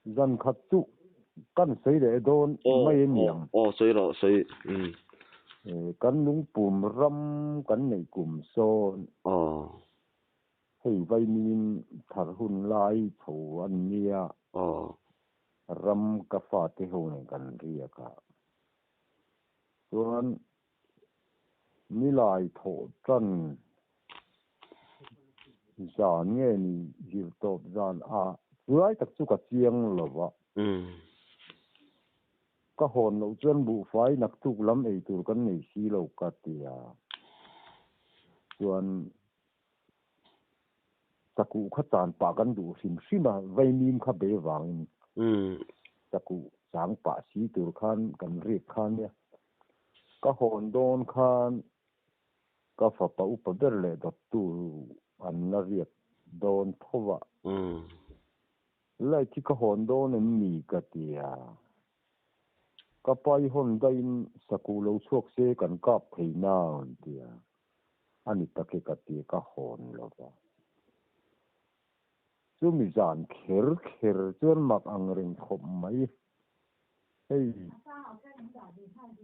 dân khát tụ căn xây để đôn mấy miệng xây rồi xây căn nung bùm râm căn này cùm son hay vay min thar hun lai thầu anh nia râm cà phê thế hồ này căn ria cả tuan mi lai thổ chân giả nghe ni diệt tốt gian với tất cả chiang là vậy các hồn lâu chân bu phái nặc tục lắm ấy từ cái này xí lâu cả tiệt tuan ta cụ khát tàn paกันดูสิสิมาไว้นิมข้าเบวังta cụ sáng pa xí từ khanกันเรียกkhanเนี่ยก็หอนโดนคานก็ฝาปะอุปเดรเลยดับตูอันน่าเรียกโดนทว่าเลยที่ก็หอนโดนนั้นมีกติยาก็ไปหอนได้สกุลชกเสกันกับเพยนาเดียอันนี้ตะเกกติก็หอนแล้วก็จู่มีจานเขิร์จนมักอังเริงขมไหมให้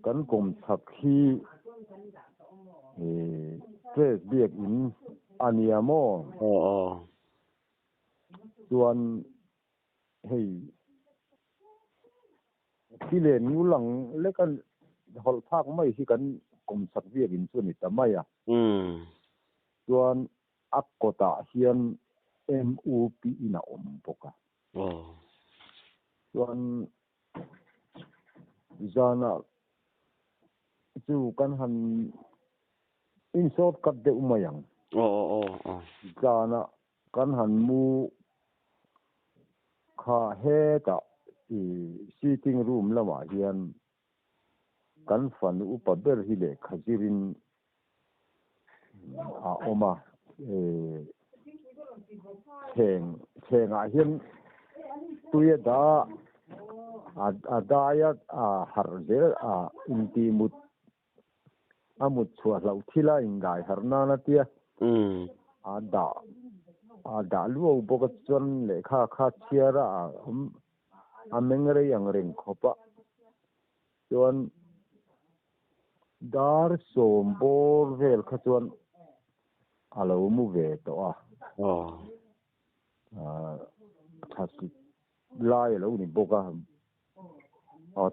กันกลมสักขี้เจ๊เบียกอินอันยาโมส่วนให้ที่เล่นอยู่หลังเล็กกันหอลภาคไม่ที่กันกลมสักเบียกอินส่วนนี้แต่ไม่ส่วนอักกตาเฮียนMOP น่ะปกะส่วนจานะจู่กันหันอินสอดกัดเดอุมายังจานะกันหันมูข้าเฮตะsitting room ละมาเฮียนกันฝันอุปเบรฮิเลขจิรินออกมาเชงเฮียนตุยดาดายะฮาร์เดอินติมุดมุดชัวเราที่ละอิงไกฮาร์นานาเตียดาลูบกจนเลขาเชียระเมงเรียงเริงขบะจนดาร์สมบูรณ์เวลขจวนอาลูมูเวตัวทัศน์ไล่แล้วนี่บอกว่า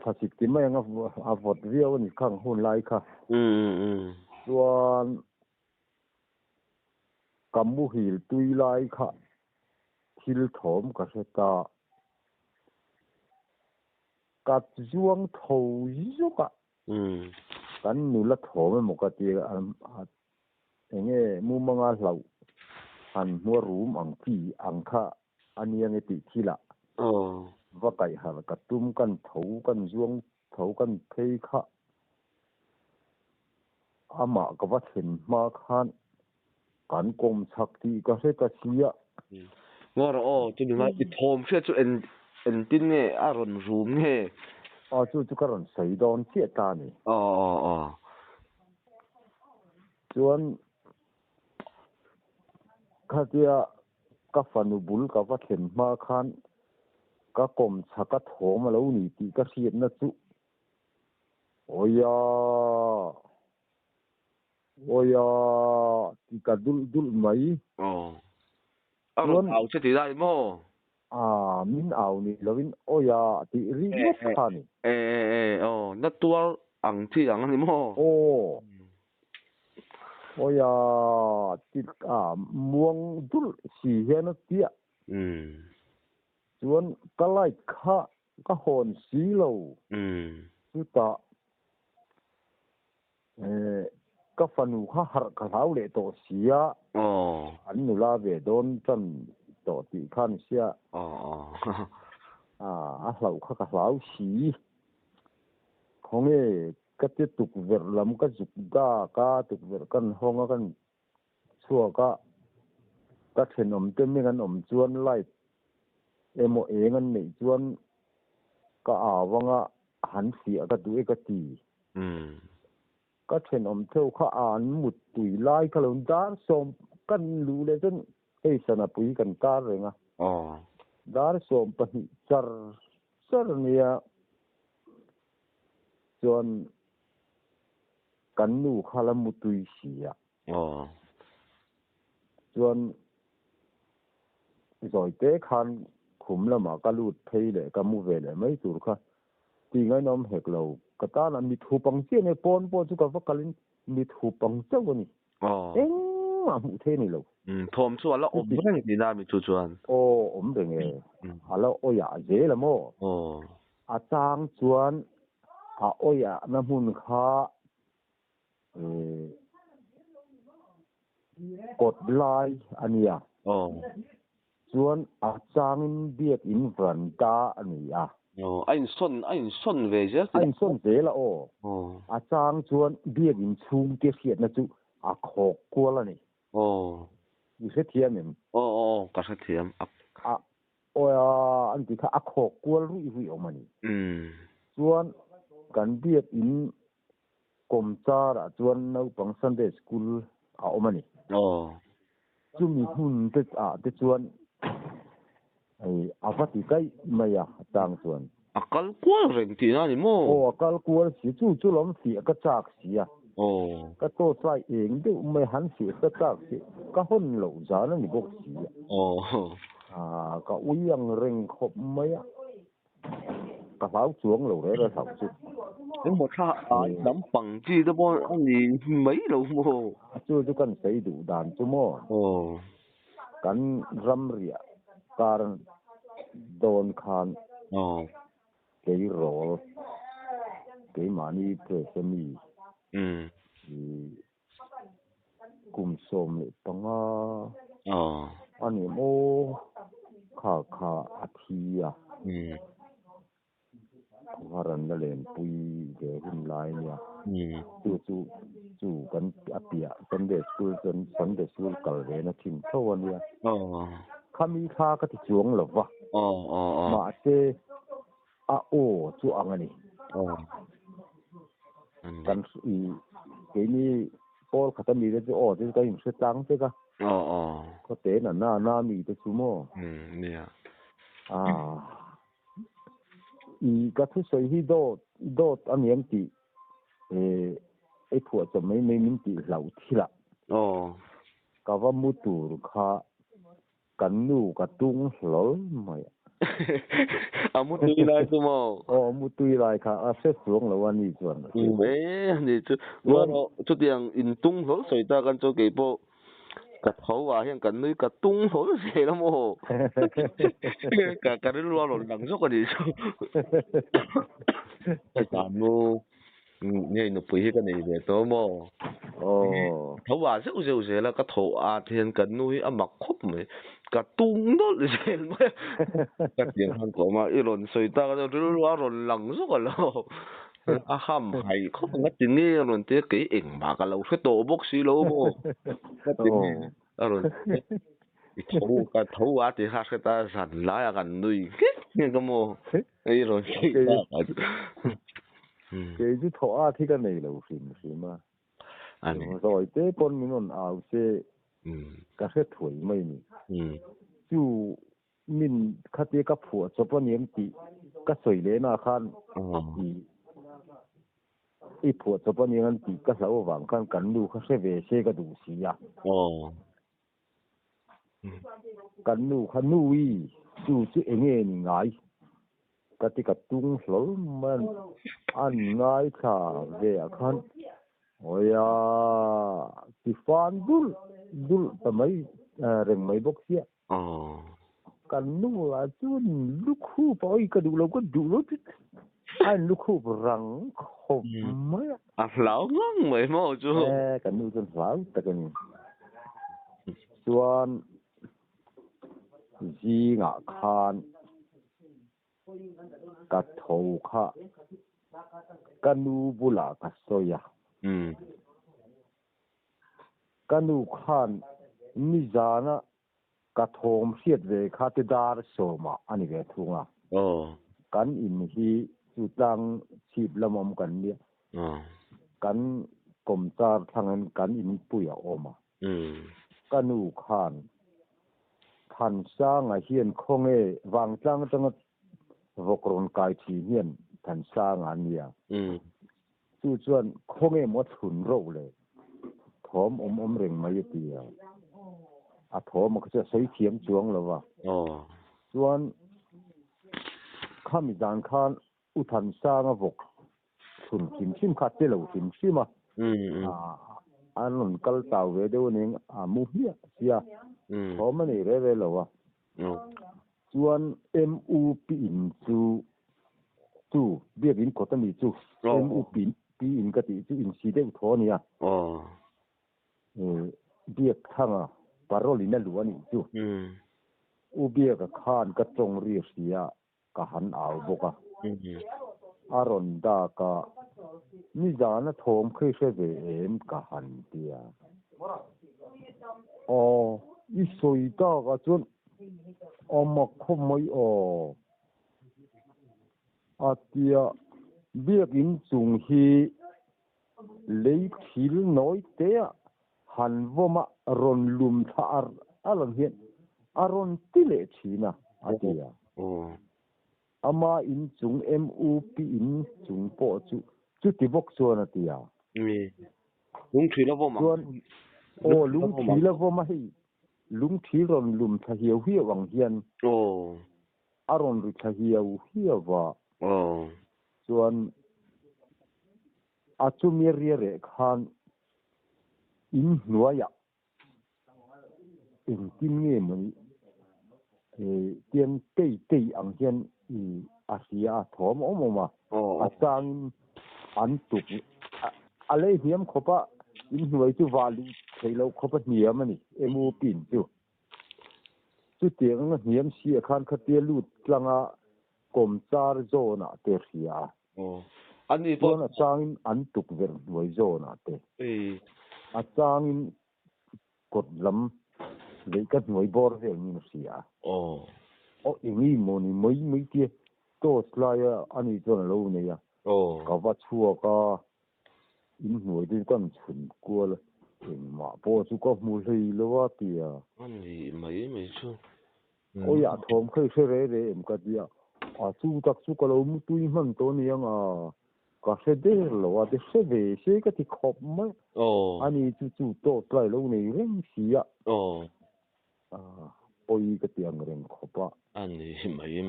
ทัศน์ที่ไม่งั้นฟอดเรียวนี่ข้างหุ่นไล่ค่ะส่วนกัมพูหิลตุยไล่ค่ะทิลถมกับเสตากัดจ้วงทยุกะกันนุละถมมันกติเงี้ยมุมังอาเหล่าอันหัวรูมอังฟีอังค่ะอันนี้ยังติทีละว่าไก่หากระตุ้มกันเถากันจ้วงเถากันเพยค่ะอามาก็ว่าเห็นมาคันการกรมชักตีก็เสกเสียงอรจุดนั้นอีทอมเชื่อจุดเอ็นตินเนี่ยอารมณ์รูมเนี่ยจุดกระนั้นใส่ดอนเสียตาเนี่ยส่วนข้าเดียกับฟันุบุลกับว่าเห็นมาคันก็กรมชักกระโถมาแล้วนี่ตีก็เสียนะจุโอ้ยที่กระดุลไหมอารมณ์เอาเฉยได้มั้งมินเอานี่แล้ววินโอ้ยที่รีบขันนั่นตัวอังที่อังนี่มั้งโอ้ยที่ม่วงดุลสีเห็นเตี้ยส่วนก็ไล่ข้าก็หอนสีเหลาสุดตาก็ฟันูข้าหักเขาเลยตัวเสียอันนุลาเวดอนจนตัวตีขันเสียเราข้าเขาสีของก็จะตุกเวรลำก็จุกก็ตุกเวรกันห้องกันชั่วก็เห็นเต็มไม่กันจวนไล่งันไม่จวนก็ว่าหันเสียก็ดูก็ตีก็เห็นเท่าข้าหมุดตุยไล่ก็ลงด้านสมกันรู้เลยจนสนับปุยกันตาเลยนะ dar som pani char nia chuan kan nu khala mutui sia chuan rồi te khan khum lama ka lut thei le ka mu ve le mai tur kha ti ngai nom hek lo ka ta na mi thu pang che ne pon po chu ka vakalin mi thu pang chau ni eng ma mu the ni lo thom chu ala om reng ni na mi chu chuan om de nge ala oya je la mo a chang chuan a oya na mun kha cột lai ania chuan a changin biak in vranta ania anh son về chứ anh son về là a chang chuan biak in chung ke khiat na chu a khok kuala ni ni se thiam em ka se thiam anh ti kha a khok kual hui omani chuan kan biak in kom chara chuan no pang Sunday school a omani chu mi hun te chuan ai avati kai maya tang chuan akal kual reng ti na ni mo akal kual si chu lom si ka chak si ka to sai eng de mai han si ka chak si ka hon lo za na ni bok si ka uyang reng khop maya ka hau chuang lo re ra thau chu nhưng mà tha ai nắm bằng chi đó bo anh mấy lâu mo chu kan sei du dan chu mo kan ram ria kar don khan ke rol ke mani pre semi kum som le panga ani mo kha athia haran na len pui de hun lai nia chu kan apia Sunday school kal ve na thin thaw nia khami kha ka ti chuang lova ma te chu angani kan i ke ni pol khatami de te ka im se tang te ka ko te na mi te chu mo nia i ka thu sei hi do aniam ti phu cha mai min ti lau thila ka va mu tur kha kan nu ka tung hlol mai amu tui lai tu mo mu tui lai kha a se suang lo ani chuan me ni chu no chu tiang in tung hlol soi ta kan cho ke po ka thau wa hian kan nui ka tung hlol se la mo ka ri lo lo lang zo ka ni chu ta mo nghe nó bùi cái này về tớ mò thấu bà dễ là cái thổ thiên cần nuôi mặc khúc mới cả tung đó là dễ mới cái tiền hàng của mà ít lần xây ta cái đó rồi lằng rất là lâu ham hay không có tiền nghe rồi tiếc cái ảnh mà cái lâu phải tổ bốc xí lâu mò cái tiền rồi cái thấu thì hát cái ta sẵn lá gần nuôi nghe cái mò ấy rồi cái chú thọ thì cái này là phim mà rồi thế con mình còn ảo xe cái hết tuổi mấy nè chú mình khát cái cặp phụ cho bọn em thì cái sợi lẽ na khan thì phụ cho bọn em thì cái sáu vàng khan cắn đủ cái sẽ về xe cái đủ xí à cắn đủ khan nuôi chú anh em ngài cái tung lối mà anh ngay cả về khan ôi thì phan dul tầm mấy rừng mấy bốc xía cái nu là chú lúc khu phải cái đủ lâu cái đủ lâu anh lúc khu răng khom mấy lão ngon mấy mò chú cái nu chân lão ta cái chuan gì ngã khan ka thau kha kanu bula ka soya kanu khan ni zana ka thom hiat ve kha te dar soma ani ve thunga kan in hi chu tang chip lamom kan nia kan kom tar thangan kan in puya oma kanu khan thành sang à hiền không e vàng trang trong vọc ron cài chỉ hiền thành sang anh ya chú chuẩn không e mất thun râu lệ thom rừng mấy tiệt à thom mà cái sấy thiếm chuông là va chuẩn khăm dàn khan u thành sang à vọc thun kim sim khát tê lâu kim sim à anh luôn cල් tàu về đâu nên à mua hiya hiya thom này re lâu à chuan MUP in chu biak in kotami chu MUP in ka ti chu in si deuh thaw ania biak thanga parol in a lu ani chu biak a khan ka tong ri sia ka han aw boka aron da ka ni jana thom khoi se ve em ka han tia i soi ta ka chun mà không mấy tia biết in dùng hi lấy thil nói thế hàn vô mà ron lùm thar lần hiện ron tile chi na tia ama in dùng MUP in dùng po chu ti bok chuan tia lung thil vô mà lung thil vô mà hi lung thil ron lùm tha hiu hiu wang hian aron ri tha hiu hiu wa chuan chu mi re khan in nuaya in kim nge mani tian tei ang hian sia thom ma chang an tuk ale hiam khopa in nuai chu walu theilo khopa hiam ani emu pin chu tiang hiam si khan khatia lut tlanga kom char zona te ria ani po na chang an tuk ver nuai zona te a chang kot lam le kat nuai bor vel ni ria ingi moni mai tie to slaya ani zona lo ne ya ka wa chua ka in nuôi đi con chun cua là mà po chú có mua gì lo tia anh thì mấy chú ôi ya thom khơi khơi re em cái dia chú tak chú có lâu mua túi măng to niang cả xe đê lo de xe về xe cái thì khop mấy anh chú to lại lâu này reng xì ôi cái tiếng reng khop anh thì mấy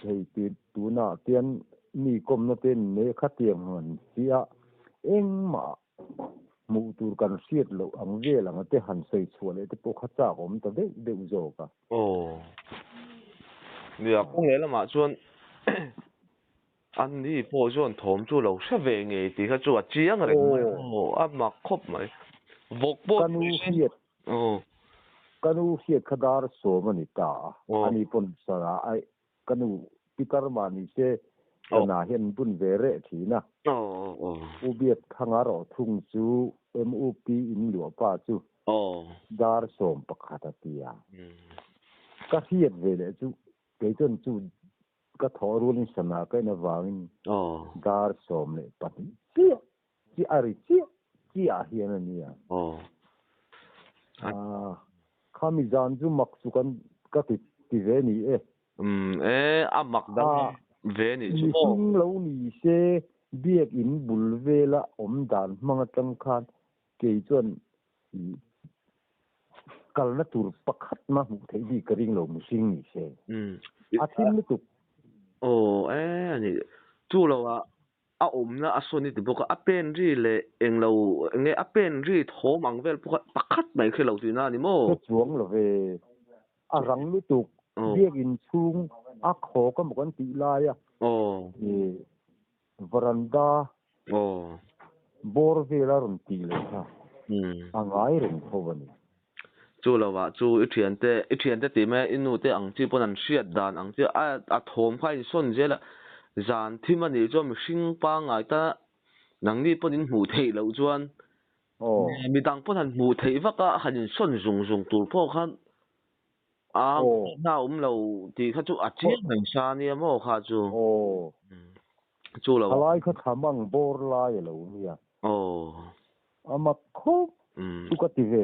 chú thì tu na tiền ni kom na tên ne khát tiếng hơn xì mà mu tur kan siat lo ang ve lang te han sei chuale te po kha cha om ta de zo ka việc có nghĩa là mà chuan anh đi po chuan thom chu lo sa ve nge ti kha chu a chiang re mà khop mai vok po kanu siat khadar so mani ta ani pon sa ai kanu pikar mani se na hian bun ve re thina ubiat khangaro thung chu MUP in lu pa chu dar som pakhata tia ka hiat ve le chu ke ton chu ka thoru ni sana ka na wangin dar som le pati chi ari chi a hian ania khami jan chu mak chu kan ka ti ve ni a mak da ve ni chu lo ni se biak in bul vela om dan manga tang khan ke chon kal na tur pakhat ma mu thei bi karing lo mu sing ni se thim ni tu ani chu lo a om na a soni ti boka a pen ri le eng lo nge a pen ri thom ang vel pakhat mai khelo ti na ni mo chuang lo ve a rang ni tu biak in chung a kho ka mo kan ti la ya veranda bor vela ron ti le ha angai ren thowani chu lawa chu i thian te ti me inu te ang chi pon an hriat dan ang chi a thom kha in son zela zan thim ani chu mi hring pa ngai ta nang ni pon in hmu thei lo chuan mi dang pon han hmu thei vaka han in son zung tur pho khan na lo ti kha chu a chiang nang sa ni mo kha chu chu lo alai kha thamang bor lai lo nia ama khop chu ka ti ve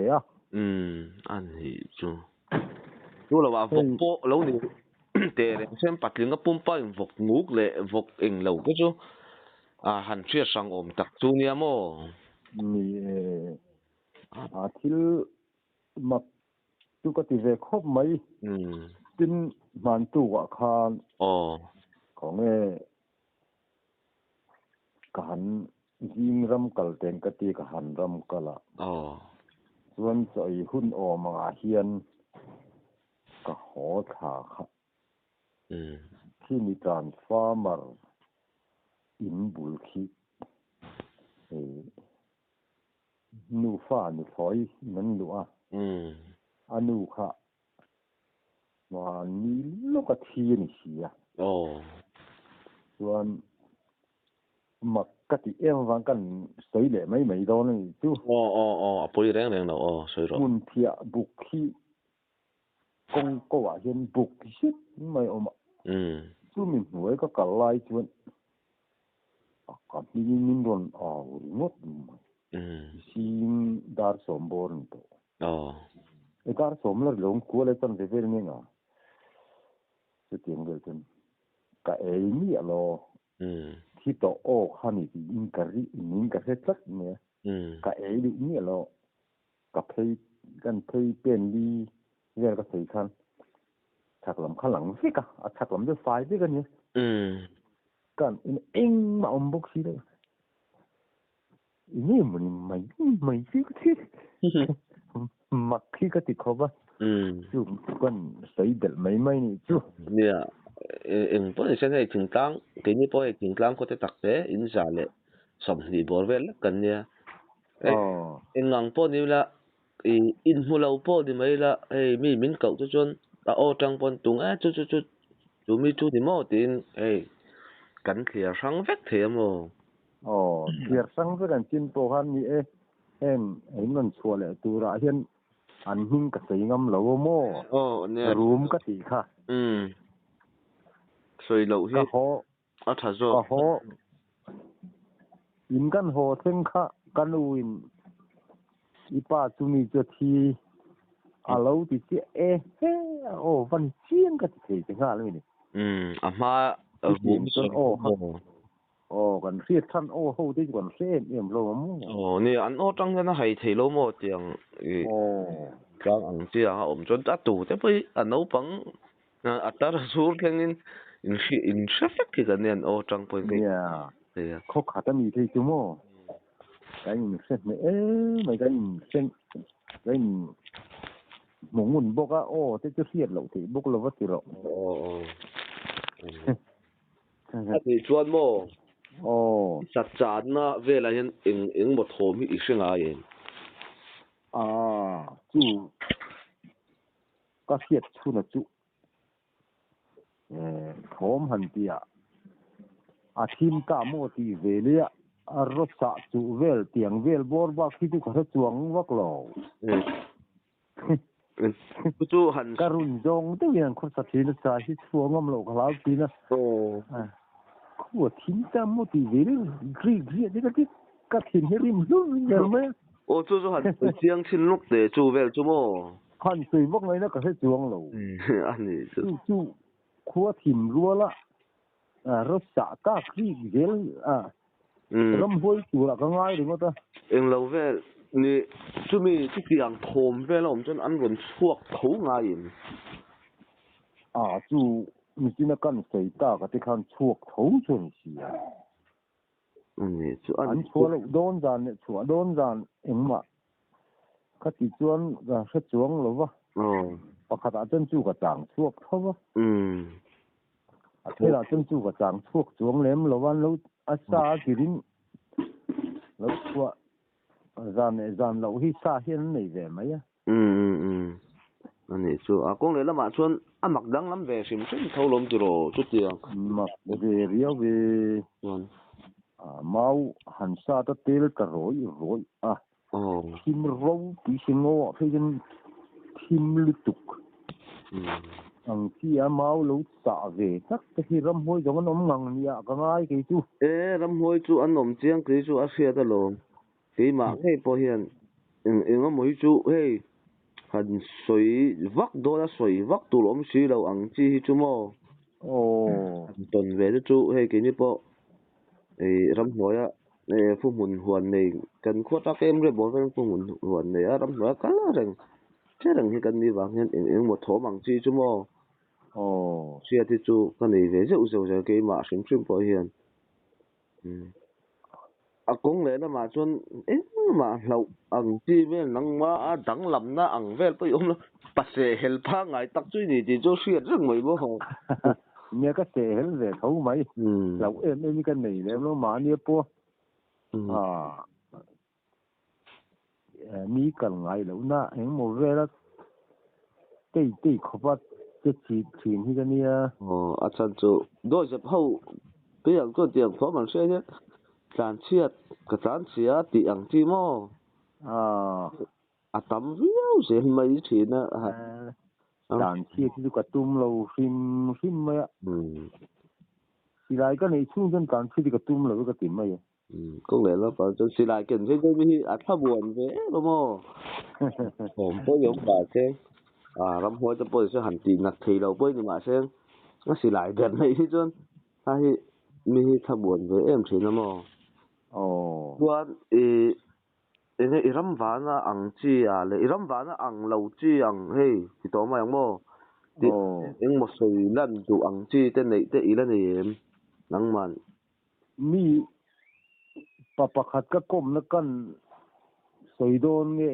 an hi chu chú là bà vọc bộ lâu này để xem bắt liền cái pum pa vọc ngủ lệ vọc eng lâu cái chú hẳn chưa sang ôm tắc chú nha mô mi thil mặc tu có tỷ về khóc mấy tin màn tu quả khan có nghe cản riêng ram cල් tên cái tỷ cái hàn ram cl xuân trời hun mà hiền cái họ thà khi mi transformer in bul khi nu pha nu thoi nan lua anu kha mà ni lúc cái thi ni xì xuân mặc cái tỷ em vang cần sấy lệ mấy đó này chú bôi rèn đâu sấy rồi mun thia bục khi công có quả hiện bục shit mày ôm chú mình nuôi có cả lai chuyện cả mình luôn ngót xin dar som born to dar som là long cua lại chân về về nghe cái tiếng người chân cái ấy nhỉ lo khi to hani in cái chất nè cái ấy đi nhỉ lo cái thấy bên đi nghe cái thấy khăn chắc lắm khăn lắm phết cả chắc lắm cho phải thế cái nhỉ kan in mà ông bốc xí đấy ini mày chứ cái mặc khi cái tịch không á chú con xây được mấy này chú nè em bữa nay sẽ chỉnh tăng cái này bữa chỉnh tăng có thể tắc thế in ra lệ sầm thì bỏ về là cần nè em ngang bữa này là in mua lâu bữa thì mấy là mình cậu cho chôn trang bận tung chú mi chú thì mua tiền cắn khỉa sáng vét thế mà khỉa sáng vét anh chín tô han như em mình xua lệ tu ra hiện anh hình cái gì ngâm lâu mò room cái gì khác rồi lâu hết thật rồi họ in căn hồ thêm khác căn uin ipa chú mi cho thi lâu thì chị văn chiên cái gì thế ngã luôn mà room còn riết thân hậu thì còn em lâu mò nè anh trăng cho nó hay thì lâu mò tiếng trang anh chị ông cho đã tụ thế bây anh bằng ta là số cái in chef cái này trang bây cái khó khăn ta mi thấy chứ mò cái in chef mấy cái in chef cái in muốn bốc thế chứ riết lâu thì bốc lâu vậy rồi thì chuan mò sạch chán na về là hiện một hôm ít sinh ai chú có riết chú là chú thom hẳn tiệt team cả một tí về liền rất sợ chú về tiếng về bor bạc khi chú có thể chuông vác lầu chú hẳn karun dong thế liền có sát thiên sa hít chuông ngâm lầu khlao tí na của team cả một tí về ghi cái team herim luôn nhớ mấy chú hẳn tiếng xin lúc để chú về chú mò hẳn suy vác này nó có thể chuông lầu anh ấy chú khua team luôn là rất sợ các khi về lâm hôi chủ là cái ngay đúng không ta em lâu về ni chú mi chú tiếng thom về là ông chân ăn gần suốt thấu ngay chú mình chỉ là cần xây ta cái khăn suốt thấu chuẩn gì chú ăn suốt là đón dàn em mà cái tí chuan là sẽ chuông rồi và cái đó chân chú cái tràng suốt thấu thế là chân chú cái tràng suốt chuông lém rồi van lâu xa thì đến lâu qua dàn lâu hi xa hiên này về mấy anh ấy chú con này là mà chuan mặc đắng lắm về xem thâu lom chú rồi chút tiền mặc về riêu về mau hẳn xa ta tê cả rồi kim râu tí xin ngô phải dân kim lưu tục anh chị mau lâu xả về chắc cái râm hôi giống nó ngằng nhẹ cái ngay cái chú râm hôi chú ăn nồng chiang cái chú ăn xe đó luôn cái mà cái bao hiện nó mới chú kan soi vak do la soi vak tu lom si lo ang chi chu mo ton ve chu he ke ni po ram hnoya fu mun huan nei kan kho ta kem re bo ven fu mun huan nei ram hnoya kala reng che reng hi kan ni wang hian eng mo thom ang chi chu mo sia ti chu kan nei ve zeu ke ma hrim po hian a kong le na ma chuan ma hlau ang chi vel nang ma a dang lam na ang vel po yom pa se hel pha ngai tak chui ni ti chu hriat reng mai bo ho nghe cái xe hết về thấu mấy lâu em cái này em nó mà nia po mi cần ngày lâu na em một về là tây khó bắt cái chuyện như cái nia à chân chu đôi dập hậu bây giờ tôi tiền phó bằng xe chứ tràn chiết cái tràn chia thì ăn chi mo tắm víu gì mấy chuyện á tràn chiết thì cái tum lâu phim mấy thì lại cái này chung chân tràn chiết thì cái tum lâu cái tìm mấy có lẽ là bảo cho xì lại kiện thế cái thà buồn thế đúng khôngผมก็ยกบาเช่รำหัวจะปล่อยจะหันตีนักทีเราปล่อยนี่มาเช่ก็สิหลายเดือนเลยที่จนถ้าที่มีทบวนvới em thì nó mòว่าrắm ván à ăn chi à le rắm ván à ăn lâu chi ăn hey thì đó mà mò thì em một số lần tụ ăn chi tên này tên ý là này em nắng mặn mi papa khát cái cơm nó cần sấy đôn nghe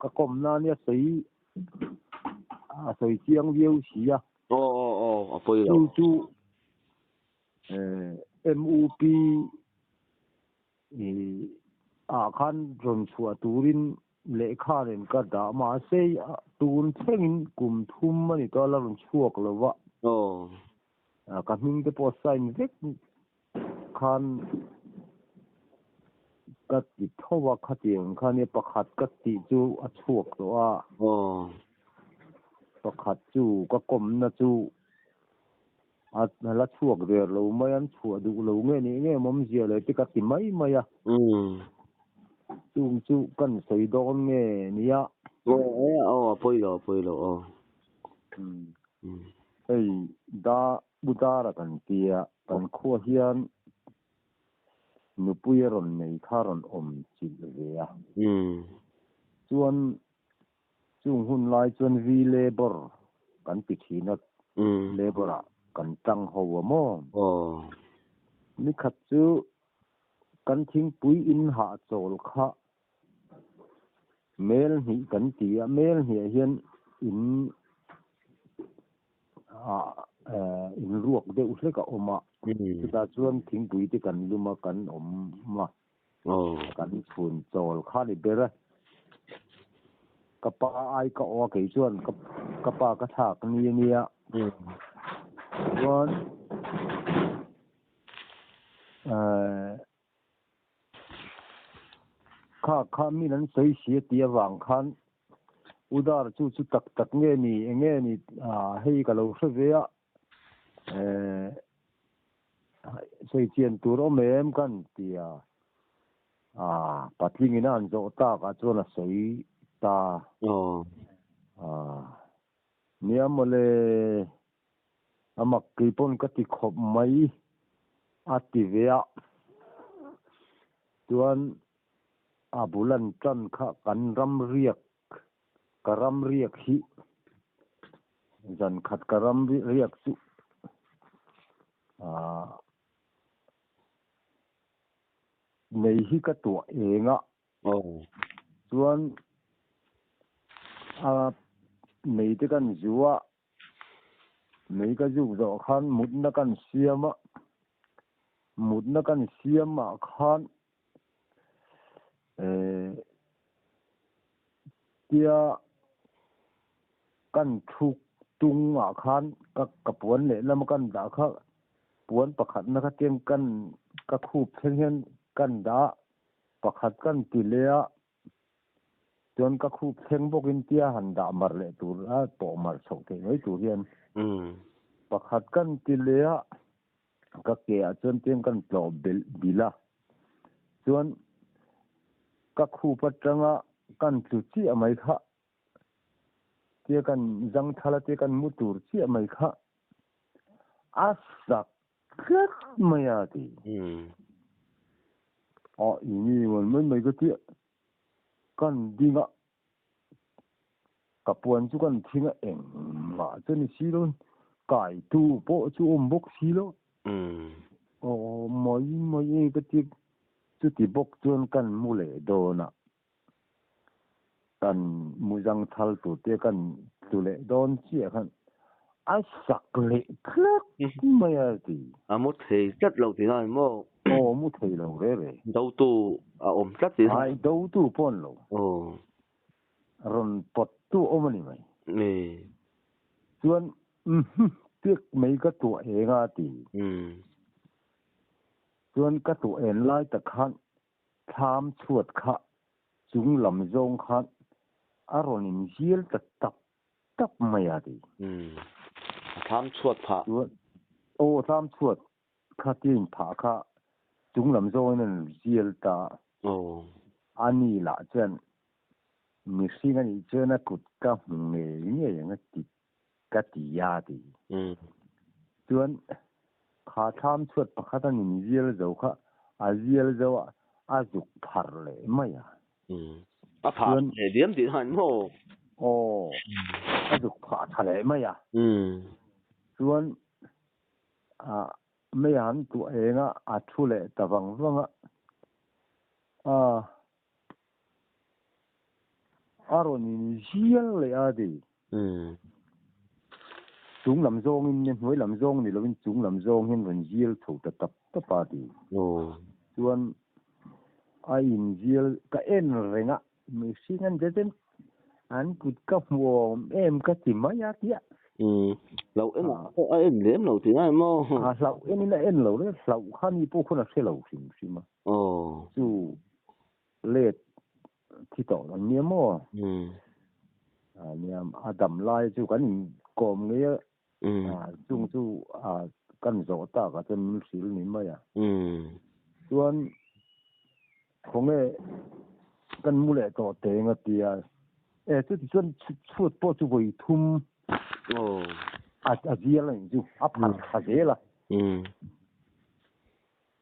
cái cơm na nia sấy sấy chiang viêu xí à bây giờ chú MUP khan rong chua turin le kha ren ka da ma sei tun thengin kum thum mani to la rong chuak lova ka ming te po sign vek khan ka ti thowa khatiang khan e pakhat ka ti chu a chuak to a pakhat chu ka kom na chu la chuak ver lo mai an chua du lo nge ni nge mom zia le ti ka ti mai mai a chung chu kan sei don nge ni a poi lo ei da budara kan tia kan kho hian nupui ron nei tharon om chil ve a chuan chung hun lai chuan vi labor kan pi thina labor a kan tang ho mo ni khat chu kan thing pui in ha chol kha mel hi kan tia mel hi hian in in ruak de usle ka oma ta chuan thing pui te kan luma kan om ma kan phun chol kha ni bera kapa ai ka o ke chuan kapa ka thak ni nia chuan kha mi nan sei sia tia wang khan udar chu tak nge ni hei ka lo hre ve a sei chian tur o mem kan tia patling ina an zo ta ka chuan a sei ta niamole amak kipon ka ti khop mai ati ve a chuan bulan tran kha kan ram riak karam riak hi zan khat karam riak chu nei hi ka tua enga chuan nei te kan zuwa nei ka zu zo khan mut na kan siama khan tia kan thuk tung a khan ka puan le lam kan da kha puan pakhat na kha tem kan ka khup thleng hian kan da pakhat kan ti le a chuan ka khup thleng bokin tia han da mar le tur a po mar chho ke noi tur hian pakhat kan ti le a ka ke a chuan tem kan plo bila chuan ka khup atanga kan tlu chi a mai kha tia kan zang thala tia kan mutur chi mai kha asak khat maya ti ini won mai ko tia kan dinga kapuan chu kan thinga eng ma chen si lo kai tu po chu bok si lo moi cái tia chu ti bok chuan kan mu le do na kan muzang thal tu te kan tu le don chi khan ai sak le khlat maya ti một thầy rất lâu thì nói mô mu thei lo re đâu tu ôm rất thì ai đâu tu pon lo ron pot tu omani mai nè chuan tiếc mấy cái tuổi hệ nga ti chuan cái tuổi lai ta khan tham chuột kha chúng làm zong khan aron in ziel ta tap maya ti tham chuột phạ tham chuột kha tin phạ kha chúng làm zong nên ziel ta ani la chen mi singa ni chen na kut ka nge ni yang ti ka ti ya ti chuan kha tham chuột pakha ta ni ziel zo kha a ziel zo a juk phar le maya phá để điểm thì hành mô a juk phá thà le maya chuan mấy hắn tụi em thu lệ ta vâng rồi nhìn riêng lệ đi chúng làm zong nên nói làm zong thì là bên chúng làm zong nên vẫn riêng thủ tập ba đi chuan ai in riêng cái em rồi ngã mình xin anh đến anh cụt cấp warm em cái gì mấy á kia lâu em liếm lâu thì ai mô lâu em là em lâu đấy lâu khăn đi bố là sẽ lâu xìm mà chú lệ thì tổ là nhiều mô nhiều Adam lai chú cái nhìn còm nghĩa chung chú căn rõ ta cả chân xíu nín mà ya chuan không nghe căn mua lại tổ tế ngặt thì chú thì chuan chuột bố chú với thum gì là chú áp hạt gì là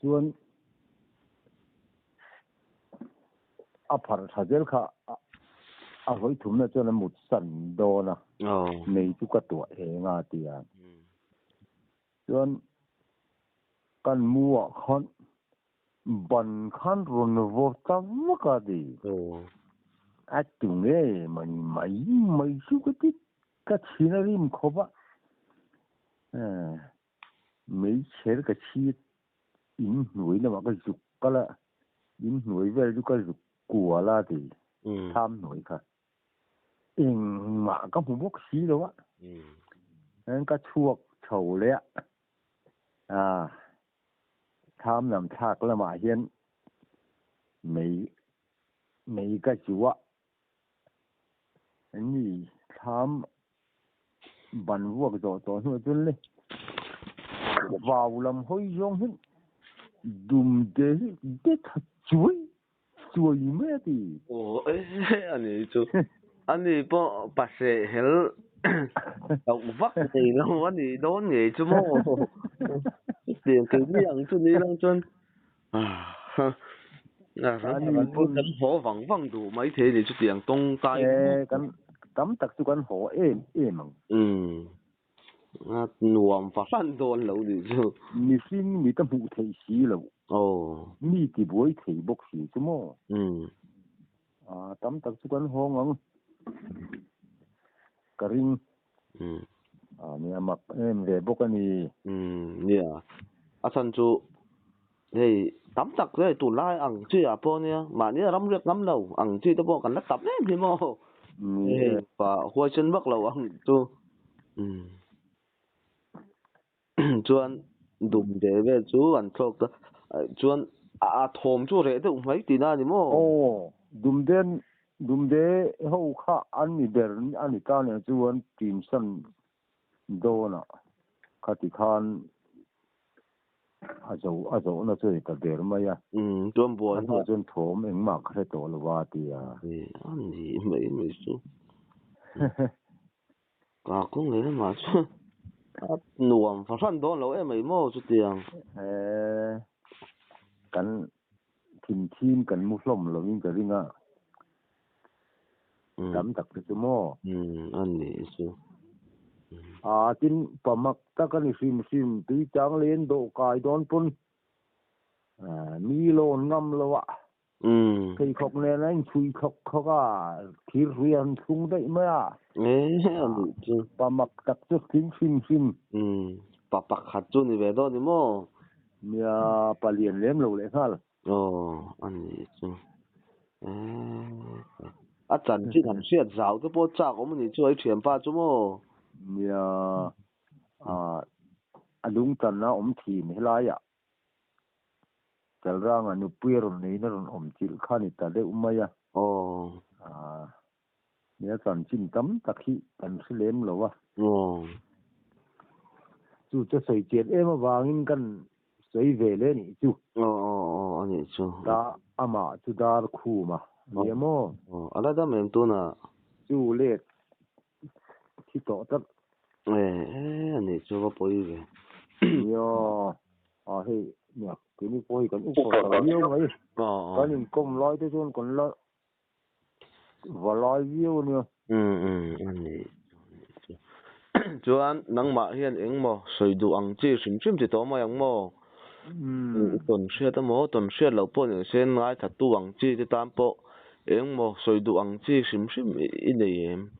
chuan áp hạt gì cả với thum là cho nó một sần đô na này chú cái tuổi ngà thì chuan căn mua khăn bần khăn rồi vô tâm cả đi chung nghe mấy chú cái chi nó rim khó ba mấy chế cái chi in nuôi nó mà cái dục cái là in nuôi về cái dục của là thì tham nuôi cả mà cái một bốc xí đâu á cái chuột chầu lẹ tham làm thạc là mà hiện mấy cái chú á anh tham bắn vuông rồi nó chân lên vào làm hơi giống hết đùm để thật chuối mẹ thì anh ấy bỏ bát sẻ hell đậu vắt thì nó anh ấy đón nghề chứ mô tiền cái gì ăn chút đi lăng chân anh ấy cắm hổ vắng đủ mấy thế để chút tiền tung tay cắm tặc chú căn hổ êm nuông phát san đồn lâu đi chứ mi xin mi tâm hụ thầy xí lâu mi thì bối thầy bốc xí chứ mô cắm tặc chú căn hổ ngon cái ring mi mặc em về bốc anh đi san chú thì tắm tặc rồi tủ lai ăn chơi à po nha mà nếu lắm việc lắm lâu ăn chơi tao po cần lắc tập đấy thì mô và hoa chân bắc lâu ăn chú chuan đùm để về chú ăn thuốc chuan thom chú rẻ đâu mấy tí na thì mô đùm đế hậu khá ăn mì bèr ăn mì ta nè chuan tìm sân đô nè khá thì khan dấu nó chơi tập bèr mà ya chuan buồn nó chuan thom em mặc cái tổ là ba thì ăn gì mấy chú cả cũng lấy mà chứ nuông phát sản đó lâu em mấy mô chút tiền cần team cần mua lom rồi nhưng cái gì ngà đắm đặc biệt mô anh này chứ tin pamak ta kan sim tuy chang lên độ cài đón pun mi lon ngam lo wa cái khóc này anh chui khóc khi riêng xuống đấy mà anh này chứ pamak đặc chút sim papa khát chút thì về đó đi mô mía palien lem lo lẽ hal anh này chứ chẳng chỉ làm chuyện giáo cái bộ chắc của mình chơi chuyện ba chút mô mía đúng chân na thì mới lại à chả ra ngà nụ bia rồi này nó chỉ khăn ít để mày mía chân chín tấm tắc khi cần sẽ lem lo wa chú cho sợi chết em mà vangin kan sợi về lên nhỉ chú anh ấy chứ ta ama chú ta khu mà mía mô anh ấy đã mềm tu na chú lết khi tổ tất anh ấy chứ có bồi về mía hey mía cái này bồi còn úp vào nhiều mấy cái này công loi tới chôn còn loi và loi nhiều nữa anh ấy chú anh nắng mà hiện anh mò sợi đủ ăn chỉ sim sim thì to mà anh mò tuần xe đó mò tuần xe lâu po những sen ngay thật tu ăn chỉ thì tam po anh mò sợi đủ ăn chỉ sim sim in đây em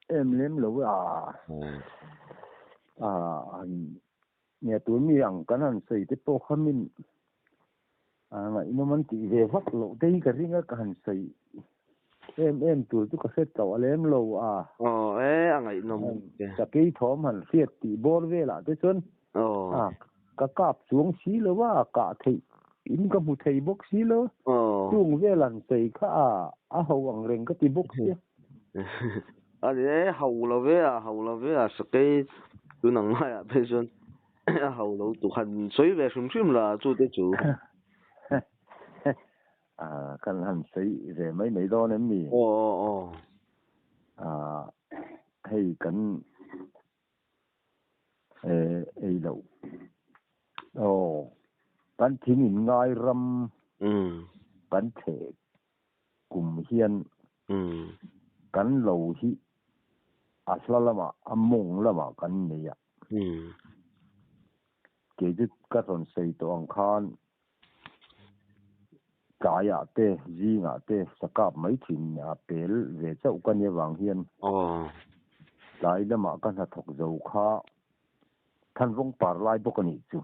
em lem lâu nhà tôi mi ăn cái này sợi tiếp po khamin ngày nó mình chỉ về phát lộ đây cái gì cái hành sợi em tuổi tôi có sẽ tàu lem lâu anh ấy nó cái cây thóm hành phiệt thì bor về là tới xuân cái cặp xuống xí lâu cả thầy in cái một thầy bốc xí lâu xuống về lần sợi cả hậu ăn rừng cái thì bốc xí anh ấy hậu là về cái tôi nặng ngay bây giờ hậu lâu tụ hành suy về sum sum là chú tới chú cần hành sấy về mấy đó nữa mì hay cần đâu cần thiên nhiên ngay râm cần thể cùng hiền cần lâu hi lama among lama cần này cái gì các con xây tổ ang khan cái tê gì tê sakap mấy chuyện bel về châu cái này vàng hiền lại là mà cái hạt thóc dầu kha thân vong par lại bốc cái chú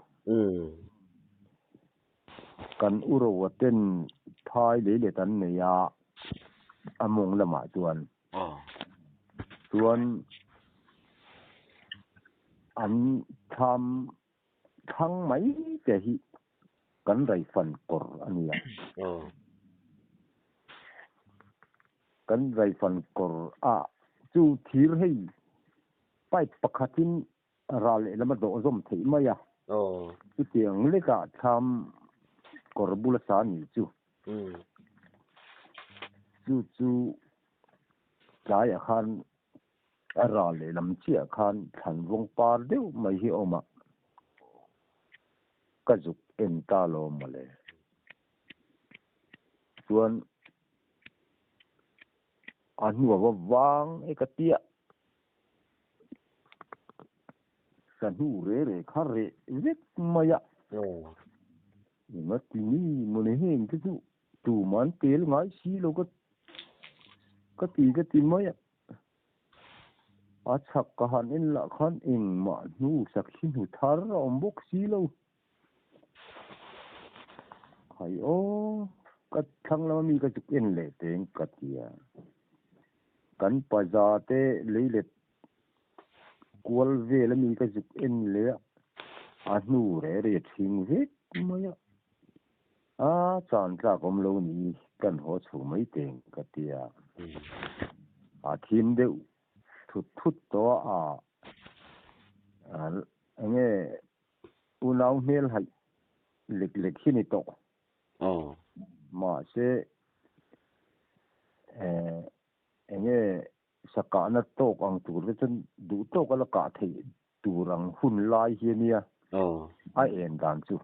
kan uro tên thai để tan này among là mà chuan anh tham thăng mấy cái hi kan rai phần cor anh kan rai phần cor chu thir hay pai pakhatin rale lama do zom thei maya chu tiang le ka tham cor bula sa ni chu cái khan rale lam chia khan than vong par deu mai hi oma kazuk en ta lo male chuan nuwa wang ekatia sanu re khare vek maya mà tini mone hen cái tu man tel ngai si lo cái ti maya chak ka han in la khan ing ma nu sak hin hu thar om bok si lo hay cái thằng nào mi cái chụp in lệ tiếng cái gì kan pa za te lấy lệ qual về là mi cái chụp in lệ nu re thing hết maya chọn ra cũng lâu ni kan ho chu mấy tiếng cái gì team đều thut to anh ấy unau mel hay lịch khi này to mà sẽ enge saka na tok ang tur ve chen du tok ala ka thei turang hun lai hi nia a en dan chu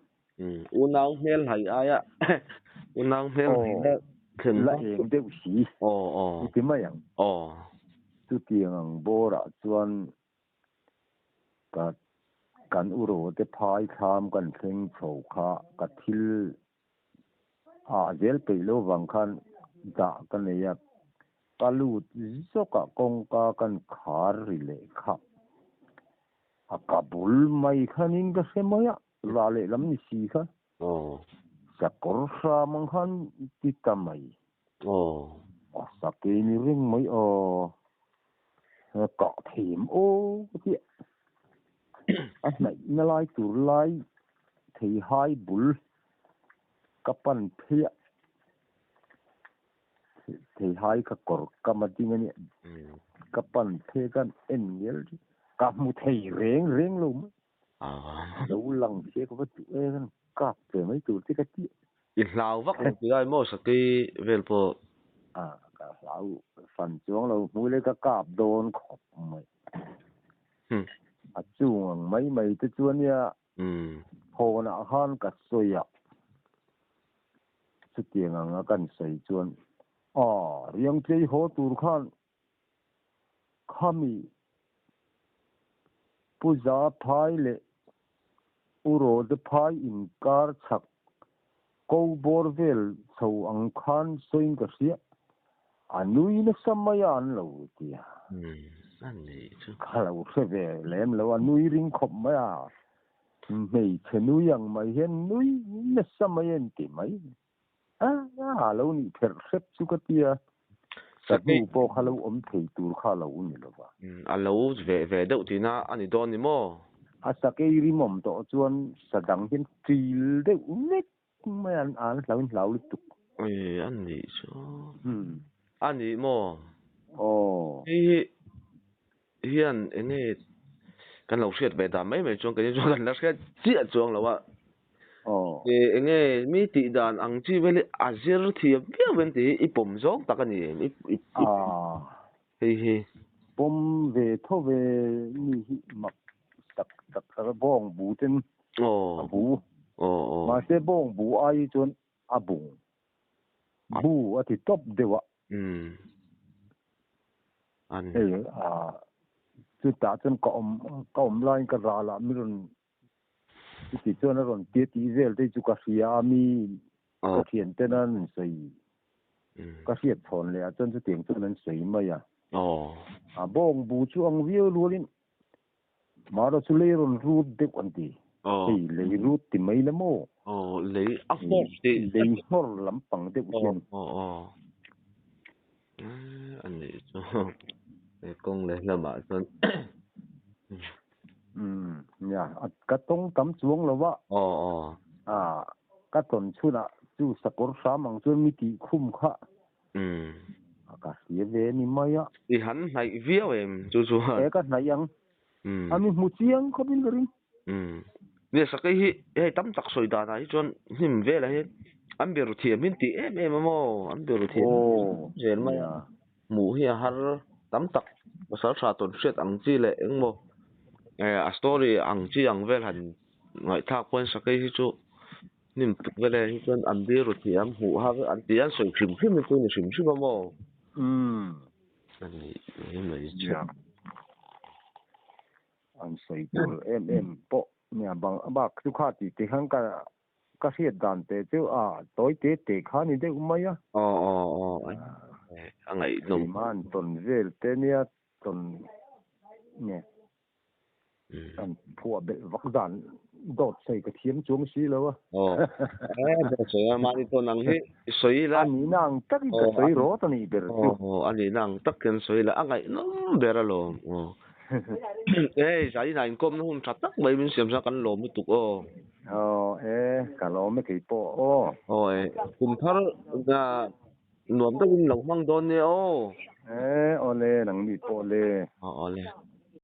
unang hel hai aya unang hel hai la khen la eng de si ti ma yang tu tiang ang bora chuan ka kan uro te phai tham kan thleng chho kha ka thil zel pe lo wang khan da kan ne ya kalut zoka kong ka kan khar ri le kha a kabul mai khanin ka semaya la le lam ni si kha sa kor sa mang khan ti tamai sa ke ni ring mai ka thim ti a nai na lai tur lai thei hai bul kapan phia thei hai ka kor kamading ani kapan phe kan en ngel ka mu thei reng lo lo lang che ko tu e kan ka pe mai tu ti ka ti in lau vak lo ti ai mo sa ki vel po ka lau fan chuang lo mu le ka kap don khop mai a chuang mai te chuan ya ho na han ka soya chu tiang anga kan sei chuan riang chei ho tur khan khami puja phai le uro de phai in kar chak ko borvel so ang khan soin ka sia anui na samayan lo tia ani chu khalo se ve lem lo anui ring khop ma ya mei chenu yang mai hen nui na samayen ti mai lo ni pher sep chu ka tia sa nu po khalo om thei tur khalo ni lo ba alo ve deuh ti na ani don ni mo sa ke ri mom to chuan sadang hin tril de unek mai an lau tu ani chu ani mo hian enge kan lo hriat ve da mai chuang kan chuang kan la hriat chia chuang lo wa enge mi ti dan ang chi vele azir thiam bia ven ti ipom zong takani hi pom ve tho ve ni hi mak tak bong bu ten bu ma se bong bu ai chon abung bu ati top dewa an chu ta chon ka om line ka ra la mi ron ti chon ron ti vel te chu ka ria mi ka thian tenan sei ka hiat thon le chon chu tiang chon an sei mai bong bu chu ang viu luin ma ro chu le ron rut de kon ti le rut ti mai na mo le a hor ti le hor lam pang de usian ani chu kong le la ma chon ya ka tong tam chuang lo wa ka ton chuna chu sakor sa mang chu mi ti khum kha ka sia ve ni maya i han nai viau em chu ka nai yang ami mu chiang kho bin ring ne sakai hi tam tak soi da na hi chon him ve la he am be ru thiam min ti em mo am be ru thiam zel ma mu hi har tam tak basal sa ton set ang chi le eng mo a story ang chi ang vel han ngai thak pon sakai hi chu nim vele hi chon am be ru thiam hu ha an ti an soi khim khim tu ni sim sim mo ani hi mai chu an sei tur em po nya bang ba khu kha ti te hang ka hiat dan te chu toi te kha ni de umaya angai nom man ton vel te nia ton ne an phua be vak dan dot sei ka thiam chung si lo sei ma ni to nang hi soi la ani nang tak ka soi ro to ni ber ani nang tak ken soi la angai nom ber lo sai na in kom hun that tak mai min siam sa kan lo mu tuk ka lo me ki po kum thar na nuam ta in lo mang don ne le nang mi po le le